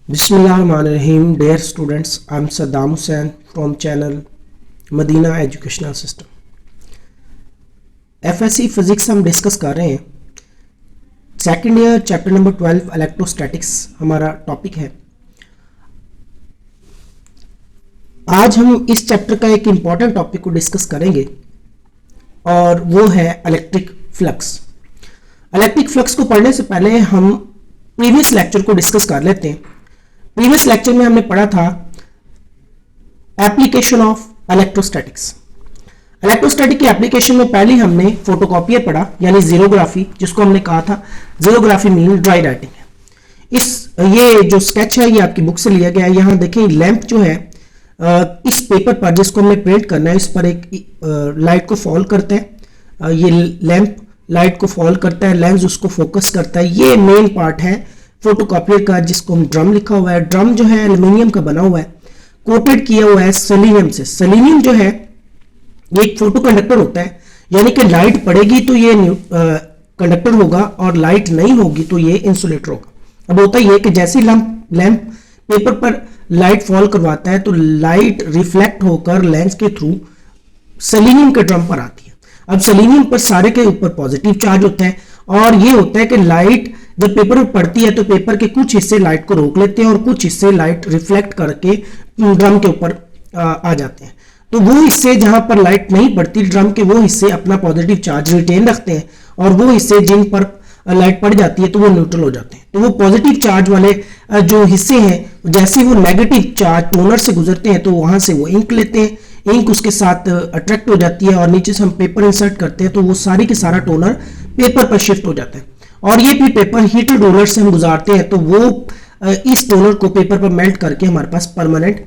Bismillahirrahmanirrahim. Dear students, I am Saddam Hussain from channel Medina Educational System. FSC physics हम discuss कर रहे हैं. Second year chapter number 12 electrostatics हमारा topic है. आज हम इस चैप्टर का एक इंपॉर्टेंट टॉपिक को डिस्कस करेंगे और वो है इलेक्ट्रिक फ्लक्स. इलेक्ट्रिक फ्लक्स को पढ़ने से पहले हम प्रीवियस लेक्चर को डिस्कस कर लेते हैं. प्रीवियस लेक्चर में हमने पढ़ा था एप्लीकेशन ऑफ इलेक्ट्रोस्टैटिक्स. इलेक्ट्रोस्टैटिक की एप्लीकेशन में पहले हमने फोटोकॉपियर पढ़ा यानी जीरोग्राफी, जिसको हमने कहा था जीरोग्राफी मीन ड्राई राइटिंग है. ये जो स्केच है ये आपकी बुक से लिया गया है. यहाँ देखें लैंप जो है इस पेपर पर जिसको हमने प्रिंट करना है इस पर एक लाइट को फॉल करता है. ये लैंप लाइट को फॉल करता है, लेंस उसको फोकस करता है. ये मेन पार्ट है फोटोकॉपियर का जिसको हम ड्रम लिखा हुआ है. ड्रम जो है एल्यूमिनियम का बना हुआ है, कोटेड किया हुआ है सेलेनियम से. सेलेनियम जो है ये एक फोटो कंडक्टर होता है, यानी कि लाइट पड़ेगी तो ये कंडक्टर होगा और लाइट नहीं होगी तो ये इंसुलेटर होगा. अब होता ये कि जैसे लैंप पेपर पर लाइट फॉल करवाता है तो लाइट रिफ्लेक्ट होकर लेंस के थ्रू सेलेनियम के ड्रम पर आती है. अब सेलेनियम पर सारे के ऊपर पॉजिटिव चार्ज होता है और ये होता है कि लाइट जब पेपर पर पड़ती है तो पेपर के कुछ हिस्से लाइट को रोक लेते हैं और कुछ हिस्से लाइट रिफ्लेक्ट करके ड्रम के ऊपर आ जाते हैं. तो वो हिस्से जहां पर लाइट नहीं पड़ती ड्रम के वो हिस्से अपना पॉजिटिव चार्ज रिटेन रखते हैं और वो हिस्से जिन पर लाइट पड़ जाती है तो वो न्यूट्रल हो जाते हैं. तो वो पॉजिटिव चार्ज वाले जो हिस्से हैं जैसे वो नेगेटिव चार्ज टोनर से गुजरते हैं तो वहां से वो इंक लेते हैं. इंक उसके साथ अट्रैक्ट हो जाती है और नीचे से हम पेपर इंसर्ट करते हैं तो वो सारी के सारा टोनर पेपर पर शिफ्ट हो जाता है और ये भी पेपर हीटर रोलर से हम गुजारते हैं तो वो इस टोनर को पेपर पर मेल्ट करके हमारे पास परमानेंट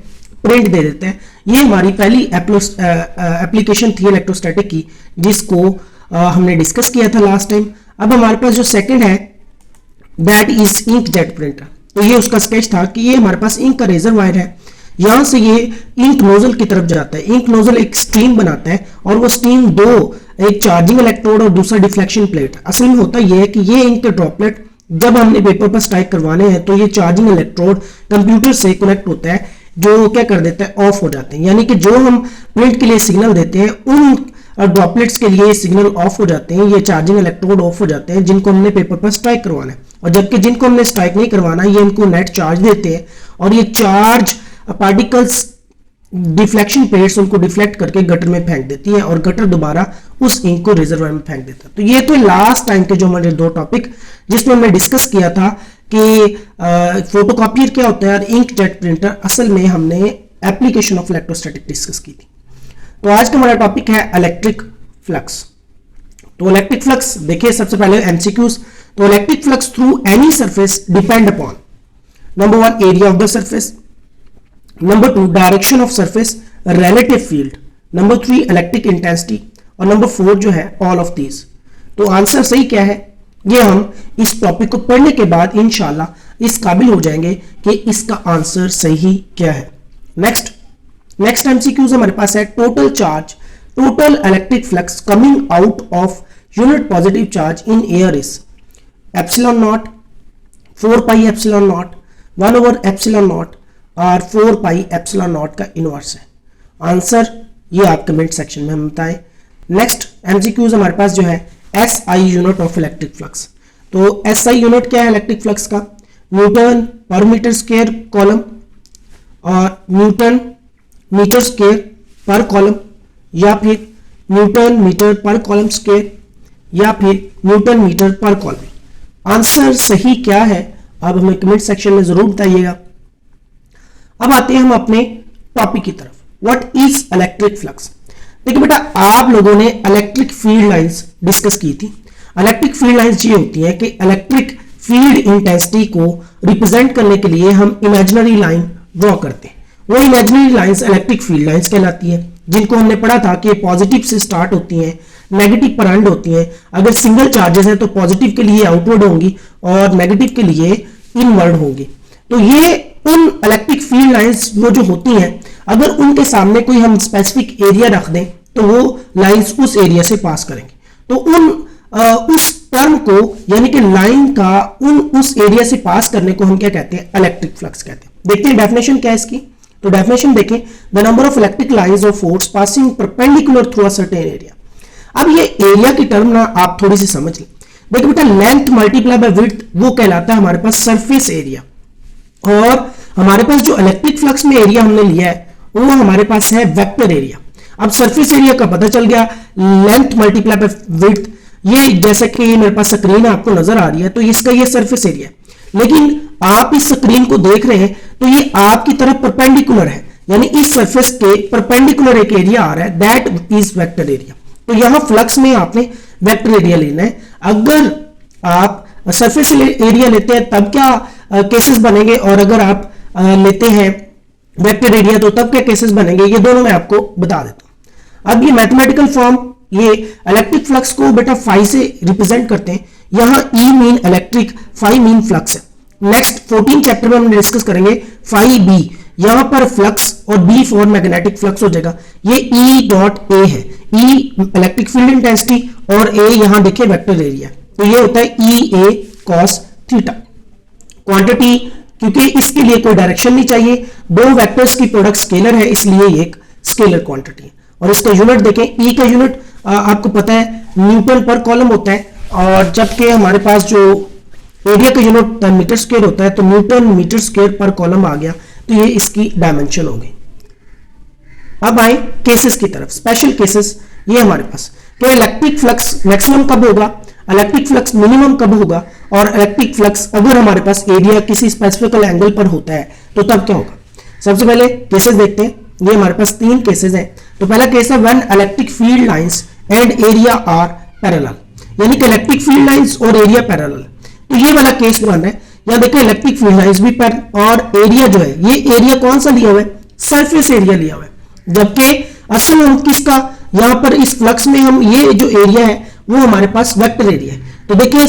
प्रिंट दे देते हैं. ये हमारी पहली एप्लीकेशन थी इलेक्ट्रोस्टैटिक की जिसको हमने डिस्कस किया था लास्ट टाइम. अब हमारे पास जो सेकंड है that is ink jet printer. तो ये उसका स्केच था कि ये हमारे पास इंक का रेजर वायर है, यहां से ये इंक नोजल की तरफ जाता है. इंक नोजल एक स्ट्रीम बनाता है और वो स्ट्रीम दो, एक चार्जिंग इलेक्ट्रोड और दूसरा डिफ्लेक्शन प्लेट. असल में होता यह है कि ये इंक के ड्रॉपलेट जब हमने पेपर पर स्ट्राइक करवाने हैं तो ये चार्जिंग इलेक्ट्रोड कंप्यूटर से कनेक्ट होता है जो क्या कर देता है ऑफ हो जाते हैं. यानी कि जो हम प्रिंट के लिए सिग्नल देते हैं उन ड्रॉपलेट्स के लिए सिग्नल ऑफ हो जाते हैं, ये चार्जिंग इलेक्ट्रोड ऑफ हो जाते हैं जिनको हमने पेपर पर स्ट्राइक करवाना है. और जबकि जिनको हमने स्ट्राइक नहीं करवाना ये इनको नेट चार्ज देते हैं और ये चार्ज पार्टिकल्स डिफ्लेक्शन प्लेट्स उनको डिफ्लेक्ट करके गटर में फेंक देती है और गटर दोबारा उस इंक को रिजर्वायर में फेंक देता है. तो ये तो लास्ट टाइम के जो हमारे दो टॉपिक जिसमें हमने डिस्कस किया था कि फोटोकॉपियर क्या होता है और इंक जेट प्रिंटर. असल में हमने एप्लीकेशन ऑफ इलेक्ट्रोस्टैटिक डिस्कस की थी. तो आज का हमारा टॉपिक है इलेक्ट्रिक फ्लक्स. तो इलेक्ट्रिक फ्लक्स देखिए सबसे पहले एमसीक्यूज. तो electric flux through any surface depend upon number 1 area of the surface, number 2 direction of surface, relative field, number 3 electric intensity और नंबर 4 जो है ऑल ऑफ दीज. तो आंसर सही क्या है ये हम इस टॉपिक को पढ़ने के बाद इंशाल्लाह इस काबिल हो जाएंगे कि इसका आंसर सही क्या है. नेक्स्ट एमसीक्यूज हमारे पास है total charge, total electric flux coming out of unit positive charge in air is epsilon not, 4 pi epsilon not, 1 over epsilon not और 4 पाई एप्सिलॉन नॉट का इनवर्स है. आंसर ये आप कमेंट सेक्शन में हम बताएं. नेक्स्ट एमसीक्यूज हमारे पास जो है SI unit of electric flux. तो एसआई यूनिट क्या है इलेक्ट्रिक फ्लक्स का? न्यूटन पर मीटर स्क्वायर कॉलम और न्यूटन मीटर स्क्वायर पर कॉलम या फिर न्यूटन मीटर पर कॉलम स्क्वायर या फिर न्यूटन मीटर पर कॉलम. आंसर सही क्या है आप हमें कमेंट सेक्शन में जरूर बताइएगा. अब आते हैं हम अपने टॉपिक की तरफ. What is electric flux? देखिए बेटा आप लोगों ने इलेक्ट्रिक फील्ड लाइंस डिस्कस की थी. इलेक्ट्रिक फील्ड लाइंस ये होती है कि इलेक्ट्रिक फील्ड इंटेंसिटी को रिप्रेजेंट करने के लिए हम इमेजिनरी लाइन ड्रॉ करते हैं. वो imaginary lines electric field lines कहलाती है जिनको हमने पढ़ा था कि पॉजिटिव से स्टार्ट होती हैं, नेगेटिव पर एंड होती हैं. अगर सिंगल चार्जेस हैं तो पॉजिटिव के लिए आउटवर्ड होंगी और नेगेटिव के लिए इनवर्ड होंगी. तो ये उन इलेक्ट्रिक फील्ड लाइंस वो जो होती हैं अगर उनके सामने कोई हम स्पेसिफिक एरिया रख दें तो वो लाइंस उस एरिया से पास करेंगे. तो उस टर्म को यानी कि लाइन का उस एरिया से पास करने को हम क्या कहते हैं, इलेक्ट्रिक फ्लक्स कहते हैं। देखते हैं डेफिनेशन क्या है इसकी। तो डेफिनेशन देखें, the number of electric lines of force passing perpendicular through a certain area. अब ये एरिया की टर्म ना आप थोड़ी सी समझ लें। देखो बेटा, लेंथ मल्टीप्लाई बाय विड्थ वो कहलाता है हमारे पास सरफेस एरिया, और हमारे पास जो इलेक्ट्रिक फ्लक्स में एरिया हमने लिया है वो हमारे पास है वेक्टर एरिया। अब सरफेस एरिया का पता चल गया, लेंथ मल्टीप्लाई बाय विड्थ, ये जैसे कि मेरे पास स्क्रीन आपको नजर आ रही है, तो इसका ये सरफेस एरिया है। लेकिन आप इस स्क्रीन को देख रहे हैं तो ये आपकी तरफ परपेंडिकुलर है, यानी इस सरफेस के परपेंडिकुलर एक एरिया आ रहा है, दैट इज वेक्टर एरिया। तो यहां फ्लक्स में आपने वेक्टर एरिया लेना है। अगर आप सरफेस एरिया लेते हैं तब क्या केसेस बनेंगे, और अगर आप लेते हैं वेक्टर एरिया तो तब क्या केसेस बनेंगे, ये दोनों मैं आपको बता देता हूं। अब ये मैथमेटिकल फॉर्म, ये इलेक्ट्रिक फ्लक्स को बेटा फाई से रिप्रेजेंट करते हैं। यहां E mean electric, phi mean flux है। नेक्स्ट 14 चैप्टर में हम डिस्कस करेंगे फाई बी, यहां पर फ्लक्स और बी फॉर मैग्नेटिक फ्लक्स हो जाएगा। ये ई डॉट ए है, ई इलेक्ट्रिक फील्ड इंटेंसिटी और ए यहां देखिए वेक्टर एरिया, तो ये होता है ई ए कॉस थीटा। क्वांटिटी, क्योंकि इसके लिए कोई डायरेक्शन नहीं चाहिए, दो वेक्टर्स की प्रोडक्ट स्केलर है इसलिए ये एक स्केलर क्वांटिटी है। और इसका यूनिट देखें, ई का यूनिट आपको पता है न्यूटन पर कॉलम होता है, और जबकि हमारे पास जो एरिया का यूनिट मीटर स्क्वायर होता है, तो न्यूटन मीटर स्क्वायर पर कॉलम आ गया, तो ये इसकी डायमेंशन हो गई। अब आए केसेस की तरफ, स्पेशल केसेस ये हमारे पास तो इलेक्ट्रिक फ्लक्स मैक्सिमम कब होगा, इलेक्ट्रिक फ्लक्स मिनिमम कब होगा, और इलेक्ट्रिक फ्लक्स अगर हमारे पास एरिया किसी स्पेसिफिक एंगल पर होता है तो तब क्या होगा। सबसे पहले केसेस देखते हैं, ये हमारे पास 3 केसेस हैं। तो पहला केस है when electric field lines and area are parallel, यानी कि इलेक्ट्रिक फील्ड लाइंस और एरिया पैरेलल, तो ये वाला केस बन रहा है। यहां देखिए इलेक्ट्रिक फील्ड लाइंस भी और एरिया जो है, ये एरिया कौन सा लिया हुआ है, सरफेस एरिया लिया हुआ है, जबकि असल हम किसका, यहां पर इस फ्लक्स में हम ये जो एरिया है वो हमारे पास वेक्टर एरिया है। तो देखिए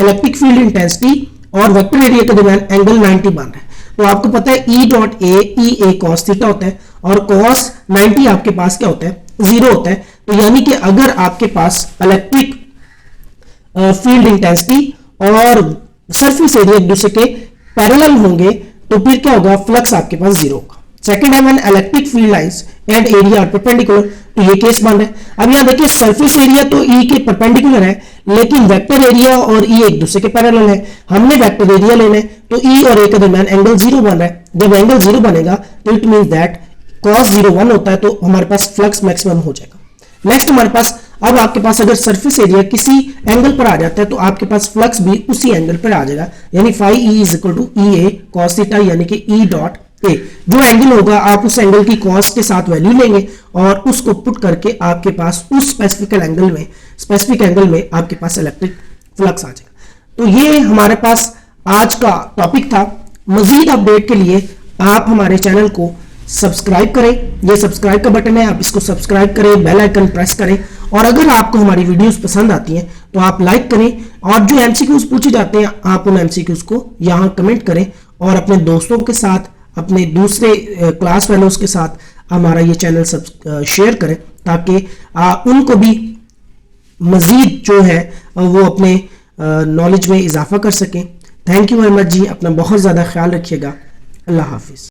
इलेक्ट्रिक फील्ड इंटेंसिटी और वेक्टर एरिया के दरमियान एंगल 90 बन रहा है। तो आपको पता है E dot A cos theta होता है, और कॉस 90 आपके पास क्या होता है, 0 होता है। तो यानी कि अगर आपके पास इलेक्ट्रिक फील्ड इंटेंसिटी और सरफेस एरिया एक दूसरे के पैरेलल होंगे तो फिर क्या होगा, फ्लक्स आपके पास 0 होगा। सेकंड है when electric field lines and area are perpendicular, तो ये केस बन रहा है। अब यहां देखिए सरफेस एरिया तो ई के परपेंडिकुलर है, लेकिन वेक्टर एरिया और ई एक दूसरे के पैरेलल है। हमने वेक्टर एरिया लेना है, तो ई और ए के दरमियान एंगल 0 बन रहा है। जब एंगल 0 बनेगा तो इट मींस दैट cos 0 1 होता है, तो हमारे पास फ्लक्स मैक्सिमम हो जाएगा। नेक्स्ट हमारे पास, अब आपके पास अगर सरफेस एरिया किसी एंगल पर आ जाता है तो आपके पास फ्लक्स भी उसी एंगल पर आ जाएगा, यानी phi E is equal to E A cos theta, यानी कि ई डॉट ए। जो एंगल होगा आप उस एंगल की कॉस के साथ वैल्यू लेंगे और उसको पुट करके आपके पास उस स्पेसिफिक एंगल में आपके पास इलेक्ट्रिक फ्लक्स आ जाएगा। तो ये हमारे पास आज का टॉपिक था। मजीद अपडेट के लिए आप हमारे चैनल को सब्सक्राइब करें, ये सब्सक्राइब का बटन है, आप इसको सब्सक्राइब करें, बेल आइकन प्रेस करें, और अगर आपको हमारी वीडियोस पसंद आती हैं तो आप लाइक करें, और जो एमसीक्यूज पूछे जाते हैं आप उन एमसीक्यूज को यहाँ कमेंट करें, और अपने दोस्तों के साथ, अपने दूसरे क्लास फेलोज के साथ हमारा ये चैनल शेयर करें, ताकि उनको भी मजीद जो है वो अपने नॉलेज में इजाफा कर सकें। थैंक यू वेरी मच जी, अपना बहुत ज़्यादा ख्याल रखिएगा। अल्लाह हाफिज़।